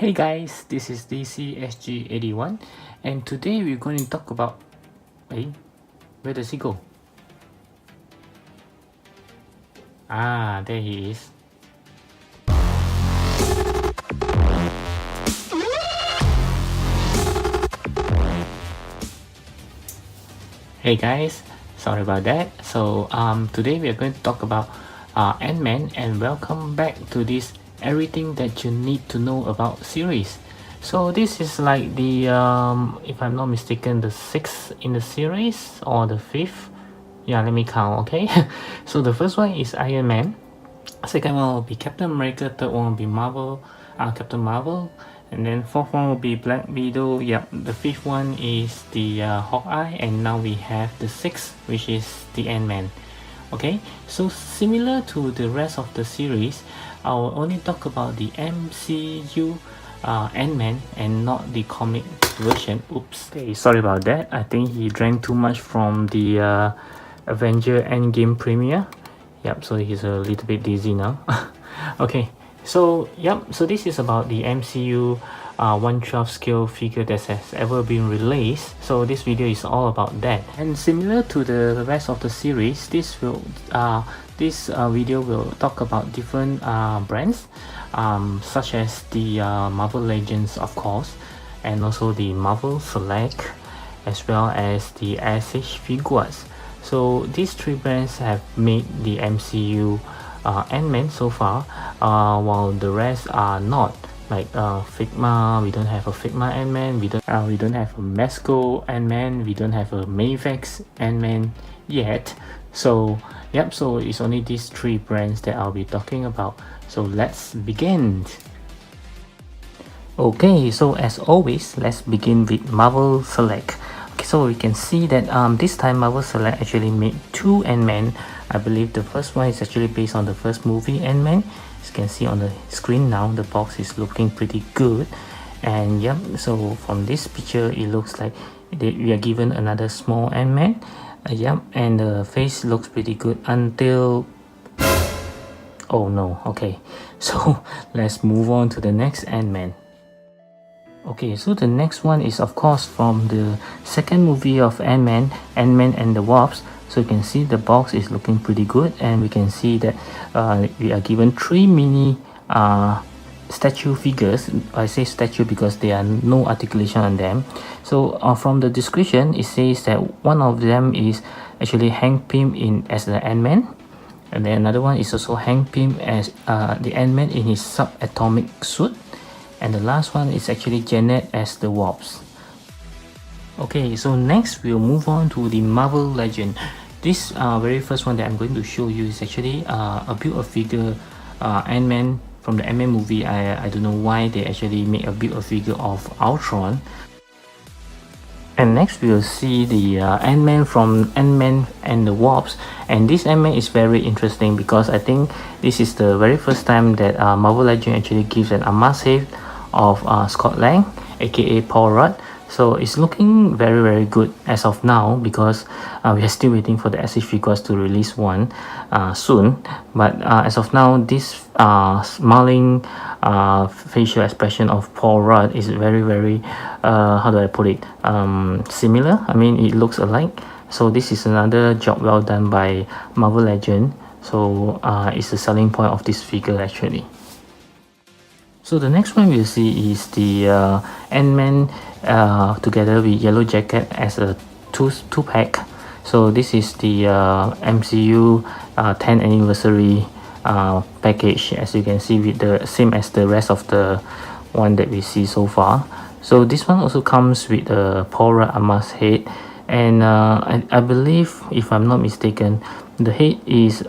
Hey guys, this is DCSG 81 and today we're going to talk about... Hey, where does he go? Ah, there he is. Hey guys, sorry about that. So today we are going to talk about Ant-Man, and welcome back to this everything that you need to know about series. So this is like the if I'm not mistaken, the 6th in the series or the 5th. Yeah, let me count. Okay. So the first one is Iron Man, second one will be Captain America, third one will be Captain Marvel, and then fourth one will be Black Widow. Yep, the fifth one is the Hawkeye, and now we have the sixth, which is the Ant-Man. Okay, so similar to the rest of the series, I will only talk about the MCU Ant-Man and not the comic version. Oops, okay, sorry about that. I think he drank too much from the Avengers EndGame premiere. Yep, so he's a little bit dizzy now. Okay, so yep, so this is about the MCU 1/12 scale figure that has ever been released. So this video is all about that, and similar to the rest of the series, this video will talk about different brands, such as the Marvel Legends, of course, and also the Marvel Select, as well as the SH Figuarts. So these three brands have made the MCU Ant-Man so far, while the rest are not. Like Figma, we don't have a Figma Ant-Man, we don't have a Mesco Ant-Man, we don't have a Mavex Ant-Man yet. So yep, so it's only these three brands that I'll be talking about. So let's begin. Okay, so as always, let's begin with Marvel Select. Okay, so we can see that this time Marvel Select actually made two Ant-Man. I believe the first one is actually based on the first movie Ant-Man. As you can see on the screen now, the box is looking pretty good. And yep, so from this picture, it looks like we are given another small Ant-Man. Yep, and the face looks pretty good until... Oh no, okay. So let's move on to the next Ant-Man. Okay, so the next one is of course from the second movie of Ant-Man, Ant-Man and the Wasp. So you can see the box is looking pretty good, and we can see that we are given three mini statue figures. I say statue because there are no articulation on them. So from the description, it says that one of them is actually Hank Pym as the Ant-Man, and then another one is also Hank Pym as the Ant-Man in his subatomic suit, and the last one is actually Janet as the Wasp. Okay, so next we'll move on to the Marvel Legend. This very first one that I'm going to show you is actually a build-a-figure Ant-Man from the Ant-Man movie. I don't know why they actually made a build-a-figure of Ultron. And next we'll see the Ant-Man from Ant-Man and the Wasp. And this Ant-Man is very interesting because I think this is the very first time that Marvel Legend actually gives an Amasafe of Scott Lang, aka Paul Rudd. So it's looking very good as of now, because we are still waiting for the SH Figuarts to release one soon. But as of now, this smiling facial expression of Paul Rudd is very how do I put it, similar. I mean, it looks alike. So this is another job well done by Marvel Legend. So it's the selling point of this figure actually. So the next one we'll see is the Ant-Man together with Yellow Jacket as a two-pack. So this is the MCU 10th anniversary package, as you can see, with the same as the rest of the one that we see so far. So this one also comes with a Paul Rudd Amas head, and I believe, if I'm not mistaken, the head is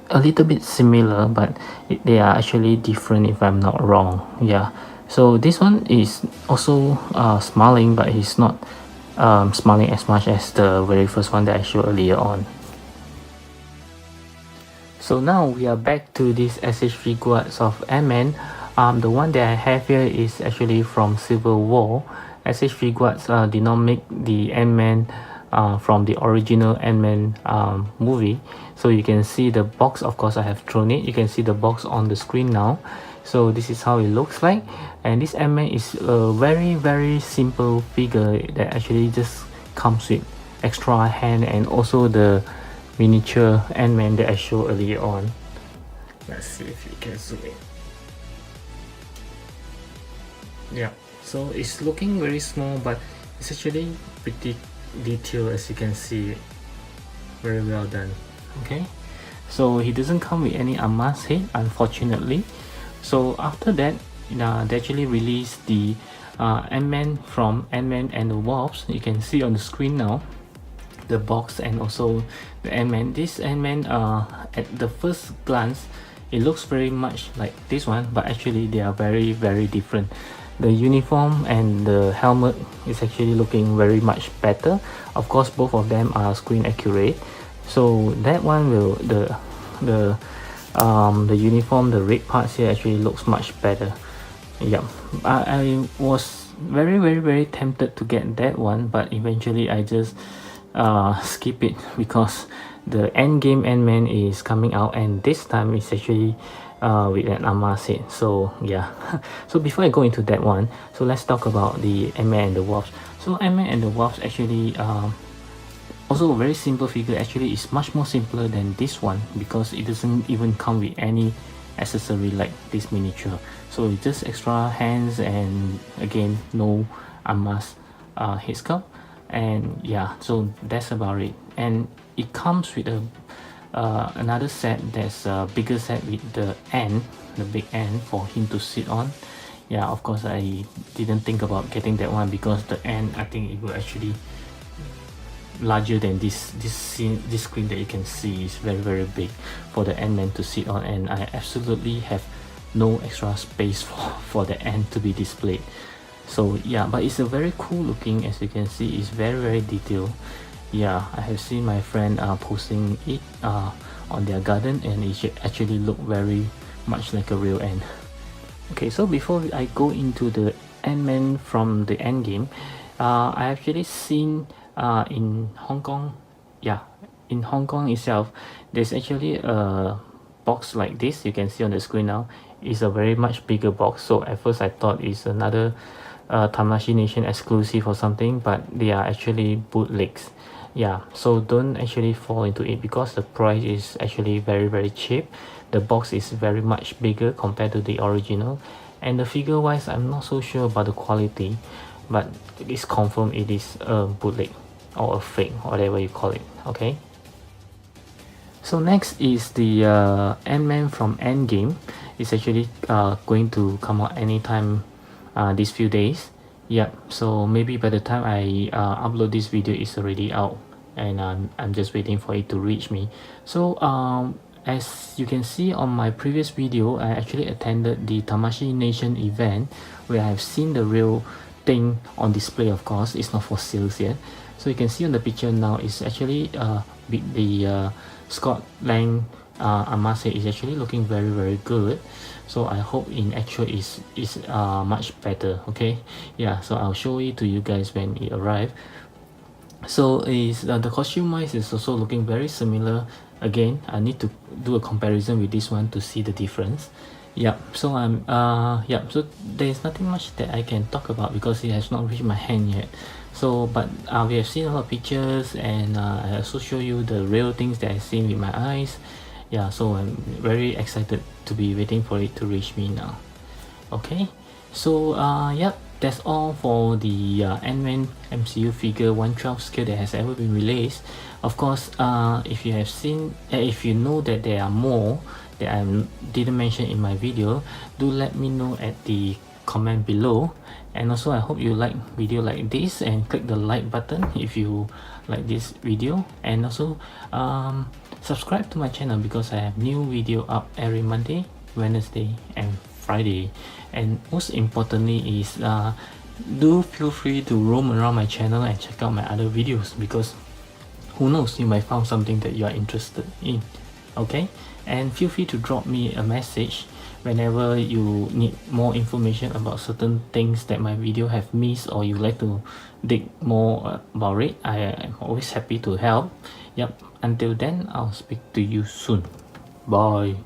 a little bit similar, but they are actually different if I'm not wrong. Yeah, so this one is also smiling, but he's not smiling as much as the very first one that I showed earlier on. So now we are back to this SH Figuarts of Ant-Man. The one that I have here is actually from Civil War. SH Figuarts did not make the Ant-Man from the original Ant-Man movie. So you can see the box. Of course, I have thrown it. You can see the box on the screen now. So this is how it looks like, and this Ant-Man is a very simple figure that actually just comes with extra hand and also the miniature Ant-Man that I showed earlier on. Let's see if you can zoom in. Yeah, so it's looking very small, but it's actually pretty detailed, as you can see. Very well done. Okay, so he doesn't come with any unmasked head, unfortunately. So after that, they actually released the Ant-Man from Ant-Man and the Wasp. You can see on the screen now the box and also the Ant-Man. This Ant-Man, at the first glance, it looks very much like this one, but actually they are very different. The uniform and the helmet is actually looking very much better. Of course, both of them are screen accurate. So that one will the uniform, the red parts here actually looks much better. Yeah, I was very tempted to get that one, but eventually I just skip it because the Endgame Ant-Man is coming out, and this time it's actually with an unmasked head. So yeah, so before I go into that one, so let's talk about the Ant-Man and the Wasp. So Ant-Man and the Wasp actually also a very simple figure. Actually, it's much more simpler than this one because it doesn't even come with any accessory like this miniature. So it's just extra hands, and again no unmasked head sculpt, and yeah, so that's about it. And it comes with a another set that's a bigger set with the big ant for him to sit on. Yeah, of course I didn't think about getting that one because the ant, I think it will actually larger than this screen that you can see is very big for the Ant-Man to sit on, and I absolutely have no extra space for the ant to be displayed. So yeah, but it's a very cool looking, as you can see. It's very detailed. Yeah, I have seen my friend posting it on their garden, and it actually look very much like a real ant. Okay, so before I go into the Ant-Man from the Endgame, I actually seen in Hong Kong, yeah, in Hong Kong itself, there's actually a box like this. You can see on the screen now. It's a very much bigger box. So at first I thought it's another Tamashii Nation exclusive or something, but they are actually bootlegs. Yeah, so don't actually fall into it because the price is actually very cheap. The box is very much bigger compared to the original, and the figure wise I'm not so sure about the quality, but it's confirmed it is a bootleg or a fake, whatever you call it. Okay, so next is the Ant-Man from Endgame. It's actually going to come out anytime these few days. Yep, so maybe by the time I upload this video, it's already out, and I'm just waiting for it to reach me. So as you can see on my previous video, I actually attended the Tamashii Nation event where I have seen the real thing on display. Of course, it's not for sales yet. So you can see on the picture now, it's actually with the Scott Lang unmasked head is actually looking very good. So I hope in actual is much better. Okay, yeah, so I'll show it to you guys when it arrives. So is the costume wise is also looking very similar. Again, I need to do a comparison with this one to see the difference. Yeah, so so there's nothing much that I can talk about because it has not reached my hand yet. So but we have seen a lot of pictures, and I also show you the real things that I've seen with my eyes. Yeah, so I'm very excited to be waiting for it to reach me now. Okay, so yep, that's all for the Ant-Man MCU figure 1/12 scale that has ever been released. Of course, if you have seen, if you know that there are more that I didn't mention in my video, do let me know at the comment below. And also I hope you like video like this and click the like button if you like this video, and also subscribe to my channel because I have new video up every Monday, Wednesday and Friday. And most importantly is do feel free to roam around my channel and check out my other videos, because who knows, you might find something that you are interested in. Okay, and feel free to drop me a message whenever you need more information about certain things that my video have missed, or you like to dig more about it. I am always happy to help. Yep, until then, I'll speak to you soon. Bye.